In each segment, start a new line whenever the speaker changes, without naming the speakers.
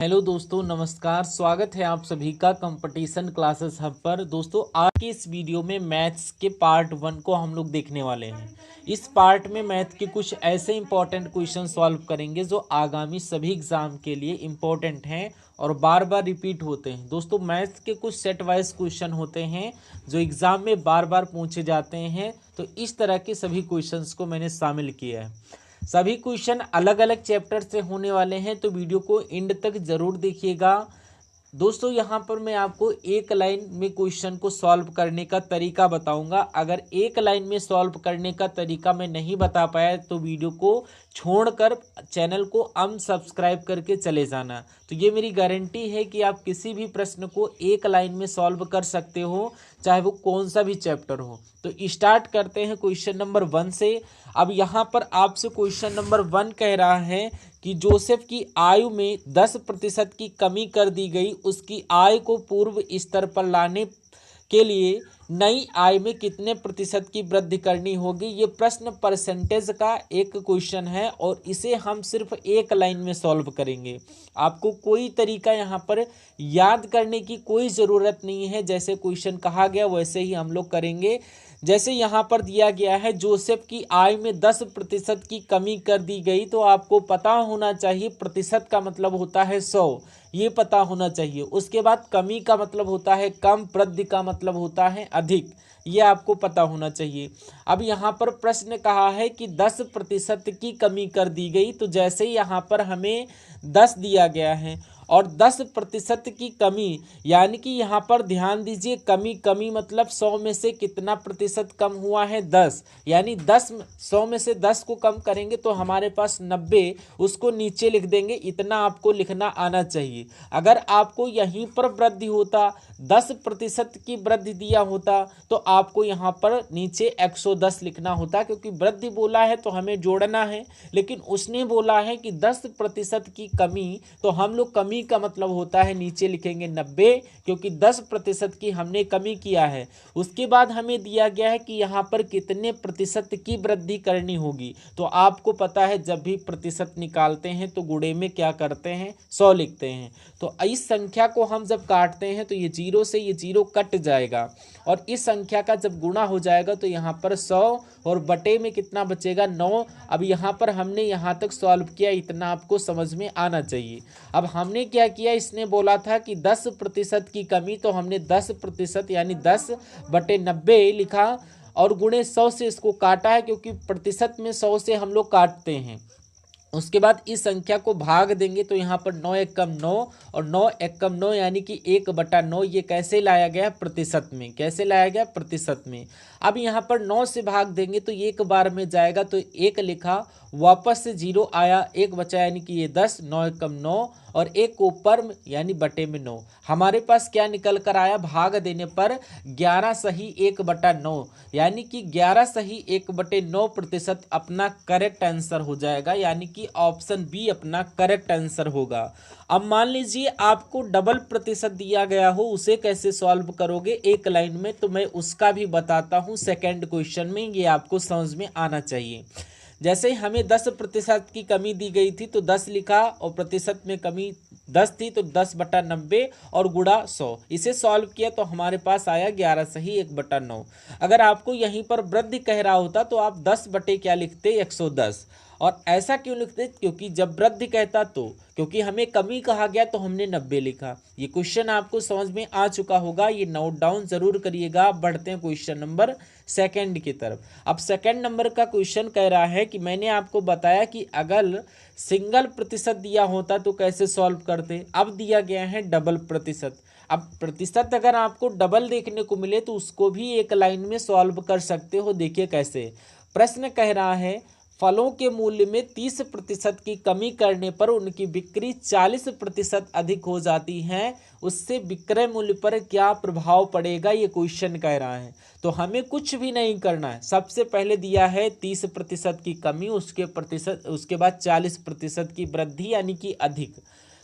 Hello दोस्तों, नमस्कार। स्वागत है आप सभी का कंपटीशन क्लासेस हब पर। दोस्तों, आज के इस वीडियो में मैथ्स के पार्ट 1 को हम लोग देखने वाले हैं। इस पार्ट में मैथ के कुछ ऐसे इंपॉर्टेंट क्वेश्चन सॉल्व करेंगे जो आगामी सभी एग्जाम के लिए इंपॉर्टेंट हैं और बार बार रिपीट होते हैं। दोस्तों, मैथ्स के कुछ सेट वाइज क्वेश्चन होते हैं जो एग्जाम में बार बार पूछे जाते हैं, तो इस तरह के सभी क्वेश्चंस को मैंने शामिल किया है। सभी क्वेश्चन अलग अलग चैप्टर से होने वाले हैं, तो वीडियो को एंड तक जरूर देखिएगा। दोस्तों, यहाँ पर मैं आपको एक लाइन में क्वेश्चन को सॉल्व करने का तरीका बताऊंगा। अगर एक लाइन में सॉल्व करने का तरीका मैं नहीं बता पाया तो वीडियो को छोड़कर चैनल को अनसब्सक्राइब करके चले जाना। तो ये मेरी गारंटी है कि आप किसी भी प्रश्न को एक लाइन में सॉल्व कर सकते हो, चाहे वो कौन सा भी चैप्टर हो। तो स्टार्ट करते हैं क्वेश्चन नंबर 1 से। अब यहाँ पर आपसे क्वेश्चन नंबर 1 कह रहा है कि जोसेफ की आयु में 10% की कमी कर दी गई, उसकी आय को पूर्व स्तर पर लाने के लिए नई आय में कितने प्रतिशत की वृद्धि करनी होगी। ये प्रश्न परसेंटेज का एक क्वेश्चन है और इसे हम सिर्फ एक लाइन में सॉल्व करेंगे। आपको कोई तरीका यहाँ पर याद करने की कोई ज़रूरत नहीं है। जैसे क्वेश्चन कहा गया वैसे ही हम लोग करेंगे। जैसे यहाँ पर दिया गया है जोसेफ की आय में 10% की कमी कर दी गई, तो आपको पता होना चाहिए प्रतिशत का मतलब होता है 100, ये पता होना चाहिए। उसके बाद कमी का मतलब होता है कम, वृद्धि का मतलब होता है अधिक, ये आपको पता होना चाहिए। अब यहाँ पर प्रश्न कहा है कि 10% की कमी कर दी गई, तो जैसे यहाँ पर हमें 10 दिया गया है और 10% की कमी, यानी कि यहाँ पर ध्यान दीजिए, कमी मतलब 100 में से कितना प्रतिशत कम हुआ है, 10। यानी 100 में से 10 को कम करेंगे तो हमारे पास 90, उसको नीचे लिख देंगे। इतना आपको लिखना आना चाहिए। अगर आपको यहीं पर वृद्धि होता, 10% की वृद्धि दिया होता, तो आपको यहाँ पर नीचे 110 लिखना होता, क्योंकि वृद्धि बोला है तो हमें जोड़ना है। लेकिन उसने बोला है कि 10% की कमी, तो हम लोग कमी का मतलब होता है नीचे लिखेंगे 90, क्योंकि 10% की हमने कमी किया है। उसके बाद हमें दिया गया है कि यहाँ पर कितने प्रतिशत की वृद्धि करनी होगी। तो आपको पता है जब भी प्रतिशत निकालते हैं तो गुणे में क्या करते हैं, 100 लिखते हैं। तो इस संख्या को हम जब काटते हैं तो ये 0 से ये 0 कट जाएगा और इस संख्या का जब गुणा हो जाएगा तो यहाँ पर 100 और बटे में कितना बचेगा, 9। अब यहाँ पर हमने यहाँ तक सॉल्व किया, इतना आपको समझ में आना चाहिए। अब हमने क्या किया, इसने बोला था कि 10% की कमी, तो हमने 10% यानी 10/90 लिखा और गुणे 100 से इसको काटा है, क्योंकि प्रतिशत में 100 से हम लोग काटते हैं। उसके बाद इस संख्या को भाग देंगे तो यहाँ पर 9 एकम 9 और 9 एकम 9 यानी कि 1/9। ये कैसे लाया गया, प्रतिशत में। कैसे लाया गया, प्रतिशत में। अब यहाँ पर 9 से भाग देंगे तो एक बार में जाएगा, तो 1 लिखा, वापस से 0 आया, 1 बचा, यानी कि ये 10, 9 एकम 9 और 1 को ऊपर यानी बटे में 9। हमारे पास क्या निकल कर आया, भाग देने पर 11 सही 1/9, यानी कि 11 सही 1/9 प्रतिशत अपना करेक्ट आंसर हो जाएगा, यानी कि ऑप्शन बी अपना करेक्ट आंसर होगा। अब मान लीजिए आपको डबल प्रतिशत दिया गया हो, उसे कैसे सॉल्व करोगे एक लाइन में, तो मैं उसका भी बताता हूँ सेकंड क्वेश्चन में। ये आपको समझ में आना चाहिए। जैसे हमें 10% की कमी दी गई थी तो 10 लिखा और प्रतिशत में कमी 10 थी तो 10/90 और गुणा 100, इसे सॉल्व किया तो हमारे पास आया 11 सही 1/9। अगर आपको यहीं पर वृद्धि कह रहा होता तो आप 10 बटे क्या लिखते, 110। और ऐसा क्यों लिखते, क्योंकि जब वृद्धि कहता तो, क्योंकि हमें कमी कहा गया तो हमने 90 लिखा। ये क्वेश्चन आपको समझ में आ चुका होगा, ये नोट डाउन जरूर करिएगा। आप बढ़ते हैं क्वेश्चन नंबर सेकंड की तरफ। अब सेकंड नंबर का क्वेश्चन कह रहा है कि मैंने आपको बताया कि अगर सिंगल प्रतिशत दिया होता तो कैसे सॉल्व करते। अब दिया गया है डबल प्रतिशत। अब प्रतिशत अगर आपको डबल देखने को मिले तो उसको भी एक लाइन में सॉल्व कर सकते हो। देखिए कैसे। प्रश्न कह रहा है फलों के मूल्य में 30% की कमी करने पर उनकी बिक्री 40% अधिक हो जाती है, उससे विक्रय मूल्य पर क्या प्रभाव पड़ेगा, ये क्वेश्चन कह रहा है। तो हमें कुछ भी नहीं करना है। सबसे पहले दिया है 30% की कमी, उसके बाद 40% की वृद्धि यानी कि अधिक।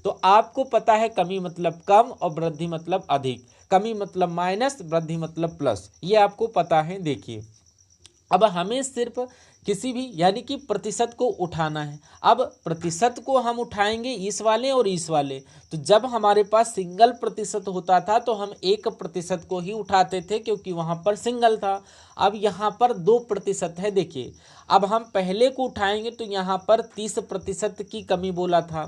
तो आपको पता है कमी मतलब कम और वृद्धि मतलब अधिक। कमी मतलब माइनस, वृद्धि मतलब प्लस, ये आपको पता है। देखिए अब हमें सिर्फ किसी भी यानी कि प्रतिशत को उठाना है। अब प्रतिशत को हम उठाएंगे इस वाले और इस वाले, तो जब हमारे पास सिंगल प्रतिशत होता था तो हम 1% को ही उठाते थे क्योंकि वहाँ पर सिंगल था। अब यहाँ पर 2% है। देखिए अब हम पहले को उठाएंगे तो यहाँ पर 30% की कमी बोला था,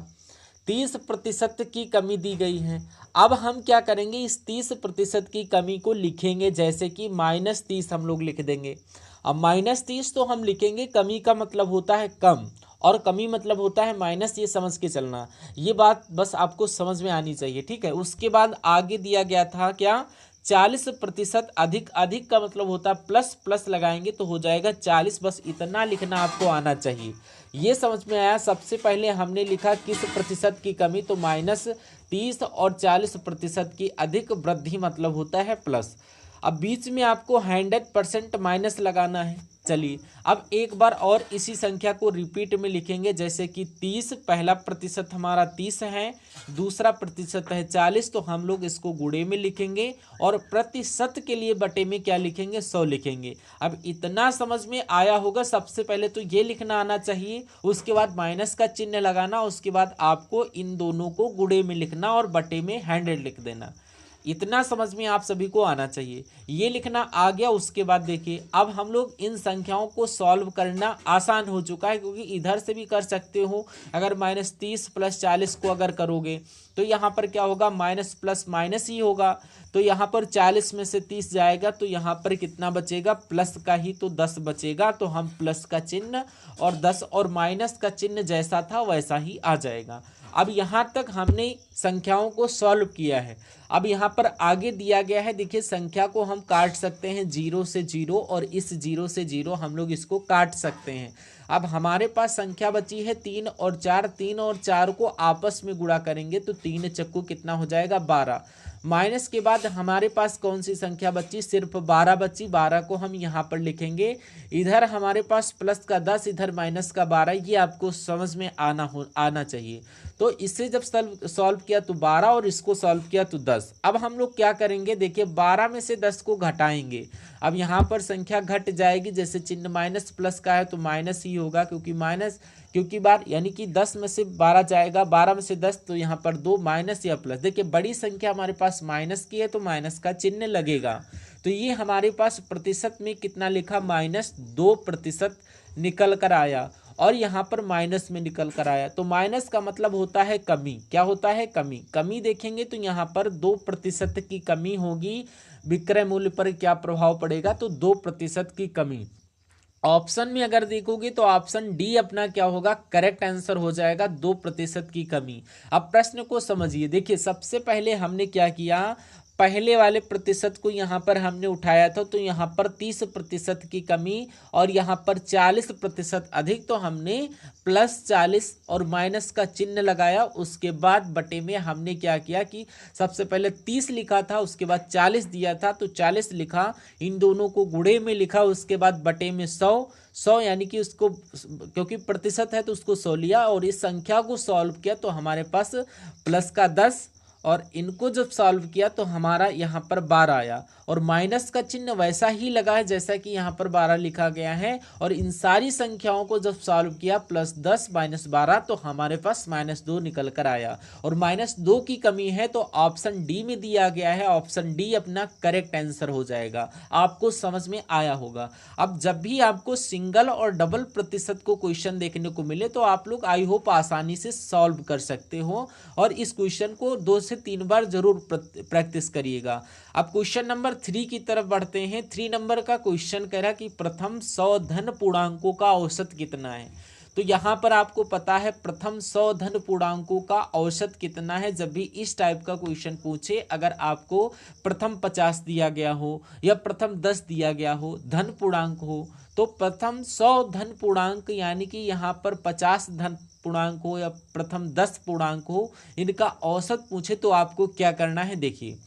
30% की कमी दी गई है। अब हम क्या करेंगे, इस 30% की कमी को लिखेंगे, जैसे कि -30 हम लोग लिख देंगे। अब -30 तो हम लिखेंगे, कमी का मतलब होता है कम और कमी मतलब होता है माइनस, ये समझ के चलना, ये बात बस आपको समझ में आनी चाहिए, ठीक है। उसके बाद आगे दिया गया था क्या, 40%, अधिक, अधिक का मतलब होता है प्लस, प्लस लगाएंगे तो हो जाएगा 40, बस इतना लिखना आपको आना चाहिए। ये समझ में आया। सबसे पहले हमने लिखा किस प्रतिशत की कमी, तो -30 और 40% की अधिक वृद्धि मतलब होता है प्लस। अब बीच में आपको 100% माइनस लगाना है। चलिए अब एक बार और इसी संख्या को रिपीट में लिखेंगे, जैसे कि 30, पहला प्रतिशत हमारा 30 है, दूसरा प्रतिशत है 40, तो हम लोग इसको गुणे में लिखेंगे और प्रतिशत के लिए बटे में क्या लिखेंगे, 100 लिखेंगे। अब इतना समझ में आया होगा। सबसे पहले तो ये लिखना आना चाहिए, उसके बाद माइनस का चिन्ह लगाना, उसके बाद आपको इन दोनों को गुणे में लिखना और बटे में 100 लिख देना। इतना समझ में आप सभी को आना चाहिए। ये लिखना आ गया। उसके बाद देखिए अब हम लोग इन संख्याओं को सॉल्व करना आसान हो चुका है, क्योंकि इधर से भी कर सकते हो। अगर -30 + 40 को अगर करोगे तो यहाँ पर क्या होगा, माइनस प्लस माइनस ही होगा। तो यहाँ पर 40 में से 30 जाएगा तो यहाँ पर कितना बचेगा, प्लस का ही तो 10 बचेगा। तो हम प्लस का चिन्ह और 10 और माइनस का चिन्ह जैसा था वैसा ही आ जाएगा। अब यहाँ तक हमने संख्याओं को सॉल्व किया है। अब यहाँ पर आगे दिया गया है, देखिए संख्या को हम काट सकते हैं 0 से 0 और इस 0 से 0 हम लोग इसको काट सकते हैं। अब हमारे पास संख्या बची है 3 और 4, 3 और 4 को आपस में गुणा करेंगे तो 3 चक्कू कितना हो जाएगा, 12। माइनस के बाद हमारे पास कौन सी संख्या बची, सिर्फ 12 बची। 12 को हम यहाँ पर लिखेंगे। इधर हमारे पास प्लस का 10, इधर माइनस का 12, ये आपको समझ में आना चाहिए। तो इससे जब सॉल्व किया तो 12 और इसको सॉल्व किया तो 10। अब हम लोग क्या करेंगे, देखिए 12 में से 10 को घटाएंगे। अब यहाँ पर संख्या घट जाएगी, जैसे चिन्ह माइनस प्लस का है तो माइनस ही होगा, क्योंकि बार यानी कि 10 में से 12 जाएगा, 12 में से 10 तो यहाँ पर 2 माइनस या प्लस। देखिए बड़ी संख्या हमारे पास माइनस की है तो माइनस का चिन्ह लगेगा। तो ये हमारे पास प्रतिशत में कितना लिखा, -2% निकल कर आया और यहाँ पर माइनस में निकल कर आया। तो माइनस का मतलब होता है कमी। क्या होता है, कमी। कमी देखेंगे तो यहाँ पर 2% की कमी होगी। विक्रय मूल्य पर क्या प्रभाव पड़ेगा, तो 2% की कमी। ऑप्शन में अगर देखोगे तो ऑप्शन डी अपना क्या होगा, करेक्ट आंसर हो जाएगा, 2% की कमी। अब प्रश्न को समझिए। देखिए सबसे पहले हमने क्या किया, पहले वाले प्रतिशत को यहाँ पर हमने उठाया था तो यहाँ पर 30% की कमी और यहाँ पर 40% अधिक, तो हमने +40 और माइनस का चिन्ह लगाया। उसके बाद बटे में हमने क्या किया कि सबसे पहले 30 लिखा था, उसके बाद 40 दिया था तो 40 लिखा, इन दोनों को गुणे में लिखा, उसके बाद बटे में 100 यानी कि उसको, क्योंकि प्रतिशत है तो उसको 100 लिया और इस संख्या को सॉल्व किया तो हमारे पास प्लस का 10 और इनको जब सॉल्व किया तो हमारा यहाँ पर 12 आया और माइनस का चिन्ह वैसा ही लगा है जैसा कि यहाँ पर 12 लिखा गया है। और इन सारी संख्याओं को जब सॉल्व किया +10 -12 तो हमारे पास -2 निकल कर आया और -2 की कमी है तो ऑप्शन डी में दिया गया है। ऑप्शन डी अपना करेक्ट आंसर हो जाएगा। आपको समझ में आया होगा। अब जब भी आपको सिंगल और डबल प्रतिशत को क्वेश्चन देखने को मिले तो आप लोग आई होप आसानी से सॉल्व कर सकते हो और इस क्वेश्चन को 2 से 3 बार जरूर प्रैक्टिस करिएगा। अब क्वेश्चन नंबर 3 की तरफ बढ़ते हैं। 3 नंबर का क्वेश्चन कह रहा कि प्रथम 100 धन पूर्णांकों का औसत कितना है। तो यहाँ पर आपको पता है प्रथम 100 धन पूर्णांकों का औसत कितना है। जब भी इस टाइप का क्वेश्चन पूछे, अगर आपको प्रथम 50 दिया गया हो या प्रथम 10 दिया गया हो, धन पूर्णांक हो, तो प्रथम 100 धन पूर्णांक यानी कि यहाँ पर 50 धन पूर्णांक हो या प्रथम 10 पूर्णांक हो, इनका औसत पूछे तो आपको क्या करना है। देखिए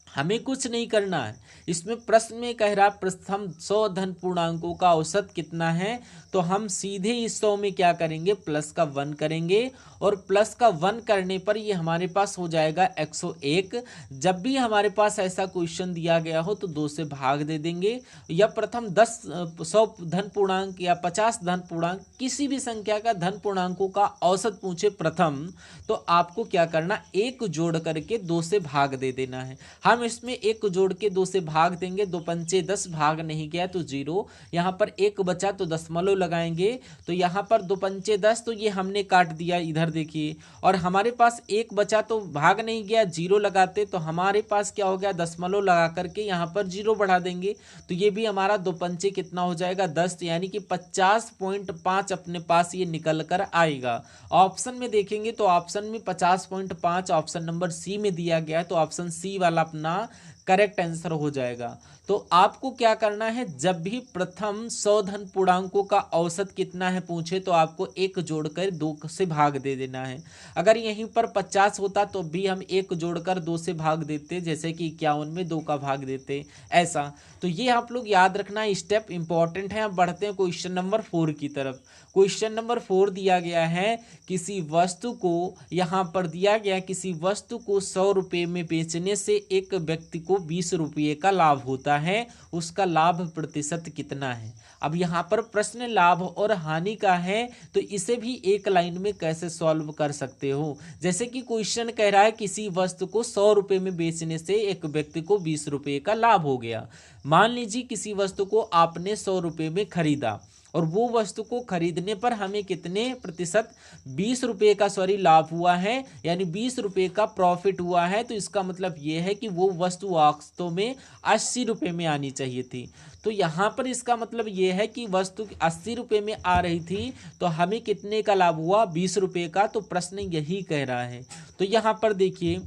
हमें कुछ नहीं करना है। इसमें प्रश्न में कह रहा प्रथम 100 धन पूर्णांकों का औसत कितना है, तो हम सीधे इस 100 में क्या करेंगे, प्लस का 1 करेंगे और प्लस का 1 करने पर ये हमारे पास हो जाएगा 101। जब भी हमारे पास ऐसा क्वेश्चन दिया गया हो तो 2 से भाग दे देंगे, या प्रथम 100 धन पूर्णांक या 50 धन पूर्णांक किसी भी संख्या का धन पूर्णांकों का औसत पूछे प्रथम, तो आपको क्या करना, 1 जोड़ करके 2 से भाग दे देना है। हम इसमें 1 जोड़ के 2 से भाग देंगे, 2 पंचे 10, भाग नहीं गया तो 0, यहाँ पर 1 बचा तो दशमलव लगाएंगे, तो यहाँ पर 2 पंचे 10, तो ये हमने काट दिया इधर देखिए, और हमारे पास 1 बचा तो भाग नहीं गया, 0 लगाते तो हमारे पास क्या हो गया, दशमलव लगा करके यहाँ पर 0 बढ़ा देंगे, तो ये भी हमारा 2 पंचे कितना हो जाएगा 10, यानी कि 50.5 अपने पास ये निकल कर आएगा। ऑप्शन में देखेंगे तो ऑप्शन में 50.5 ऑप्शन नंबर सी में दिया गया है, तो ऑप्शन सी वाला अपना करेक्ट आंसर हो जाएगा। तो आपको क्या करना है, जब भी प्रथम 100 धन पूर्णांकों का औसत कितना है पूछे तो आपको 1 जोड़कर 2 से भाग दे देना है। अगर यहीं पर 50 होता तो भी हम 1 जोड़कर 2 से भाग देते, जैसे कि 51 में 2 का भाग देते, ऐसा। तो ये आप लोग याद रखना, स्टेप इंपॉर्टेंट है। अब बढ़ते हैं क्वेश्चन नंबर 4 की तरफ। क्वेश्चन नंबर 4 दिया गया है, किसी वस्तु को, यहाँ पर दिया गया किसी वस्तु को 100 रुपये में बेचने से एक व्यक्ति को 20 रुपये का लाभ होता है, उसका लाभ प्रतिशत कितना है। अब यहाँ पर प्रश्न लाभ और हानि का है, तो इसे भी एक लाइन में कैसे सॉल्व कर सकते हो। जैसे कि क्वेश्चन कह रहा है किसी वस्तु को 100 रुपये में बेचने से एक व्यक्ति को 20 रुपये का लाभ हो गया। मान लीजिए किसी वस्तु को आपने 100 रुपये में खरीदा, और वो वस्तु को खरीदने पर हमें कितने प्रतिशत 20 रुपये का लाभ हुआ है, यानी 20 रुपये का प्रॉफिट हुआ है। तो इसका मतलब ये है कि वो वस्तु वास्तव में 80 रुपये में आनी चाहिए थी। तो यहाँ पर इसका मतलब ये है कि वस्तु 80 रुपये में आ रही थी, तो हमें कितने का लाभ हुआ, 20 रुपये का। तो प्रश्न यही कह रहा है। तो यहाँ पर देखिए,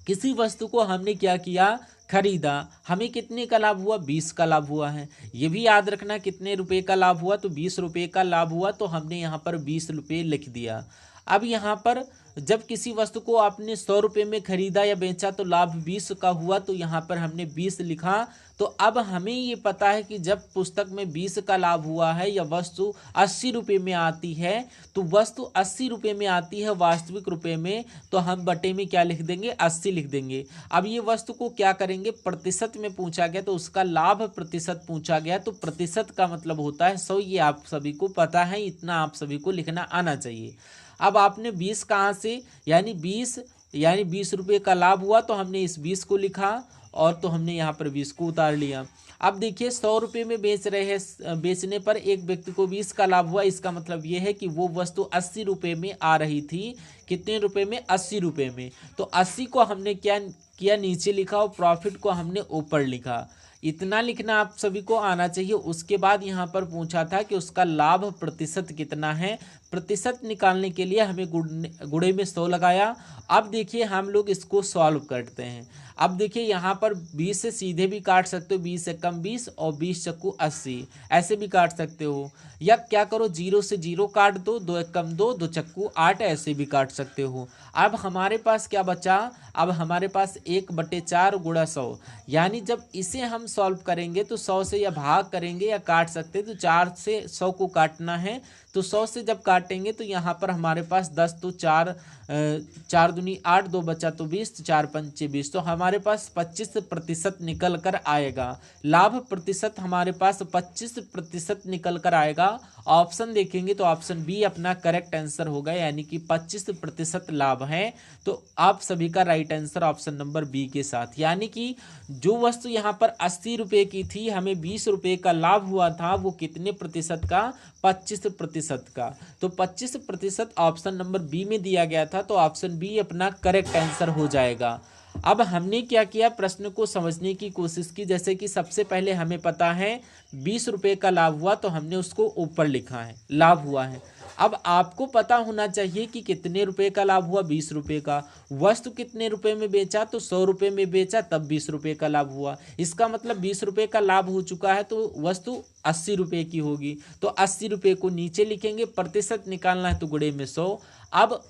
किसी वस्तु को हमने क्या किया, खरीदा, हमें कितने का लाभ हुआ, 20 का लाभ हुआ है। ये भी याद रखना कितने रुपए का लाभ हुआ, तो 20 रुपये का लाभ हुआ, तो हमने यहाँ पर 20 रुपये लिख दिया। अब यहाँ पर जब किसी वस्तु को आपने 100 रुपये में खरीदा या बेचा तो लाभ 20 का हुआ, तो यहाँ पर हमने 20 लिखा। तो अब हमें ये पता है कि जब पुस्तक में 20 का लाभ हुआ है या वस्तु 80 रुपये में आती है, तो वस्तु 80 रुपये में आती है वास्तविक रुपये में, तो हम बटे में क्या लिख देंगे, 80 लिख देंगे। अब ये वस्तु को क्या करेंगे, प्रतिशत में पूछा गया, तो उसका लाभ प्रतिशत पूछा गया, तो प्रतिशत का मतलब होता है 100। ये आप सभी को पता है, इतना आप सभी को लिखना आना चाहिए। अब आपने 20 कहाँ से, यानी 20 रुपये का लाभ हुआ, तो हमने इस 20 को लिखा, और तो हमने यहाँ पर 20 को उतार लिया। अब देखिए 100 रुपये में बेच रहे हैं, बेचने पर एक व्यक्ति को 20 का लाभ हुआ। इसका मतलब ये है कि वो वस्तु 80 रुपये में आ रही थी। कितने रुपये में, 80 रुपये में। तो 80 को हमने क्या किया, नीचे लिखा, और प्रॉफिट को हमने ऊपर लिखा। इतना लिखना आप सभी को आना चाहिए। उसके बाद यहाँ पर पूछा था कि उसका लाभ प्रतिशत कितना है। प्रतिशत निकालने के लिए हमें गुणे में 100 लगाया। अब देखिए हम लोग इसको सॉल्व करते हैं। अब देखिए यहाँ पर 20 से सीधे भी काट सकते हो, 20 से कम 20 और 20 चक्कू 80, ऐसे भी काट सकते हो। या क्या करो, 0 से 0 काट दो, 2 एक कम 2, 2 चक्कू 8, ऐसे भी काट सकते हो। अब हमारे पास क्या बचा, अब हमारे पास 1/4 गुणा 100, यानी जब इसे हम सॉल्व करेंगे तो 100 से या भाग करेंगे या काट सकते हैं। तो 4 से 100 को काटना है, तो 100 से जब काटेंगे तो यहाँ पर हमारे पास 10, तो 4 दूनी 8, 2 बचा तो 20, तो 4 पंचे 20, तो हमारे पास 25% निकल कर आएगा। लाभ प्रतिशत हमारे पास 25% निकल कर आएगा। ऑप्शन देखेंगे तो ऑप्शन बी अपना करेक्ट आंसर होगा, यानी कि 25% लाभ है। तो आप सभी का right answer option number B के साथ, यानी कि जो वस्तु यहाँ पर 80 रुपये की थी, हमें 20 रुपये का लाभ हुआ था, वो कितने प्रतिशत का, 25% का। तो 25% ऑप्शन नंबर बी में दिया गया था, तो ऑप्शन बी अपना करेक्ट आंसर हो जाएगा। अब हमने क्या किया, प्रश्न को समझने की कोशिश की। जैसे कि सबसे पहले हमें पता है 20 रुपये का लाभ हुआ, तो हमने उसको ऊपर लिखा है, लाभ हुआ है। अब आपको पता होना चाहिए कि कितने रुपए का लाभ हुआ, 20 रुपये का। वस्तु कितने रुपए में बेचा, तो 100 रुपये में बेचा, तब 20 रुपये का लाभ हुआ। इसका मतलब 20 रुपये का लाभ हो चुका है, तो वस्तु 80 रुपये की होगी। तो 80 रुपये को नीचे लिखेंगे, प्रतिशत निकालना है तो गुणे में 100। अब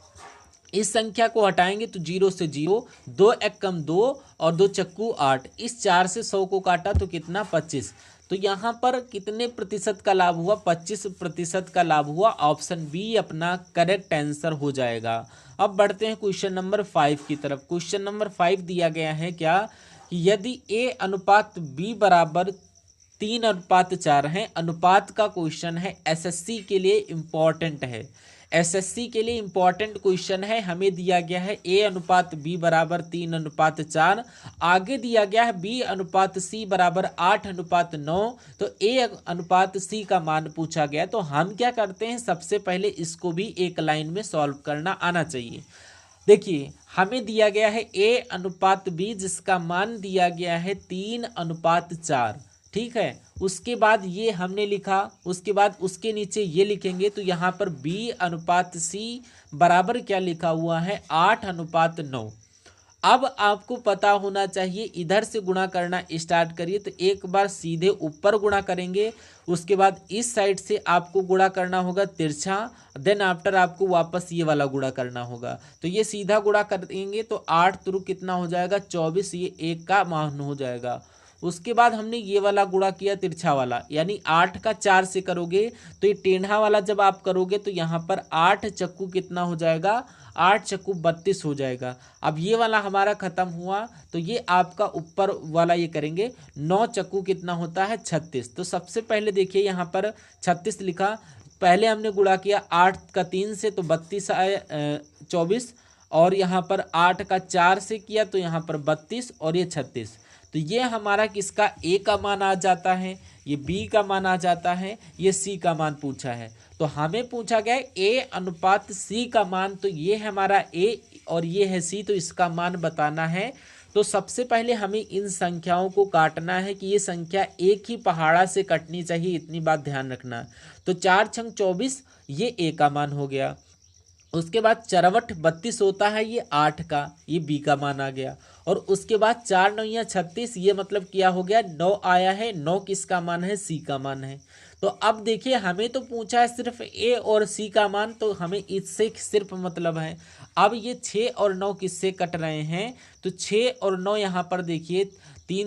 इस संख्या को हटाएंगे तो 0 से 0, 2 एक कम 2 और 2 चक्कू 8, इस 4 से 100 को काटा तो कितना, 25। तो यहाँ पर कितने प्रतिशत का लाभ हुआ? 25% का लाभ हुआ। ऑप्शन बी अपना करेक्ट आंसर हो जाएगा। अब बढ़ते हैं क्वेश्चन नंबर 5 की तरफ। क्वेश्चन नंबर 5 दिया गया है क्या कि यदि ए अनुपात बी बराबर 3:4 है। अनुपात का क्वेश्चन है, एसएससी के लिए इंपॉर्टेंट है। एसएससी के लिए इंपॉर्टेंट क्वेश्चन है। हमें दिया गया है ए अनुपात बी बराबर 3:4, आगे दिया गया है बी अनुपात सी बराबर 8:9। तो ए अनुपात सी का मान पूछा गया। तो हम क्या करते हैं, सबसे पहले इसको भी एक लाइन में सॉल्व करना आना चाहिए। देखिए हमें दिया गया है ए अनुपात बी जिसका मान दिया गया है 3:4, ठीक है। उसके बाद ये हमने लिखा, उसके बाद उसके नीचे ये लिखेंगे तो यहाँ पर बी अनुपात सी बराबर क्या लिखा हुआ है? 8:9। अब आपको पता होना चाहिए, इधर से गुणा करना स्टार्ट करिए तो एक बार सीधे ऊपर गुणा करेंगे, उसके बाद इस साइड से आपको गुणा करना होगा तिरछा, देन आफ्टर आपको वापस ये वाला गुणा करना होगा। तो ये सीधा गुणा करेंगे तो 8 त्रिक कितना हो जाएगा? 24, ये 1 का मान हो जाएगा। उसके बाद हमने ये वाला गुणा किया तिरछा वाला, यानी 8 का 4 से करोगे तो ये टेढ़ा वाला जब आप करोगे तो यहाँ पर 8 चक्कू कितना हो जाएगा? 8 चक्कू 32 हो जाएगा। अब ये वाला हमारा खत्म हुआ तो ये आपका ऊपर वाला ये करेंगे, 9 चक्कू कितना होता है? 36। तो सबसे पहले देखिए यहाँ पर 36 लिखा, पहले हमने गुणा किया 8 का 3 से तो 32 आए 24, और यहाँ पर 8 का 4 से किया तो यहाँ पर 32 और ये 36। तो ये हमारा किसका? ए का मान आ जाता है, ये बी का मान आ जाता है, ये सी का मान पूछा है। तो हमें पूछा गया है ए अनुपात सी का मान, तो ये हमारा ए और ये है सी, तो इसका मान बताना है। तो सबसे पहले हमें इन संख्याओं को काटना है कि ये संख्या एक ही पहाड़ा से कटनी चाहिए, इतनी बात ध्यान रखना। तो 4 छंग 24, ये ए का मान हो गया। उसके बाद चरवट 32 होता है, ये 8 का, ये बी का मान आ गया। और उसके बाद 4 9 या 36, ये मतलब क्या हो गया? 9 आया है, 9 किसका मान है? सी का मान है। तो अब देखिए हमें तो पूछा है सिर्फ ए और सी का मान, तो हमें इससे सिर्फ मतलब है। अब ये 6 और 9 किससे कट रहे हैं? तो 6 और 9 यहाँ पर देखिए 3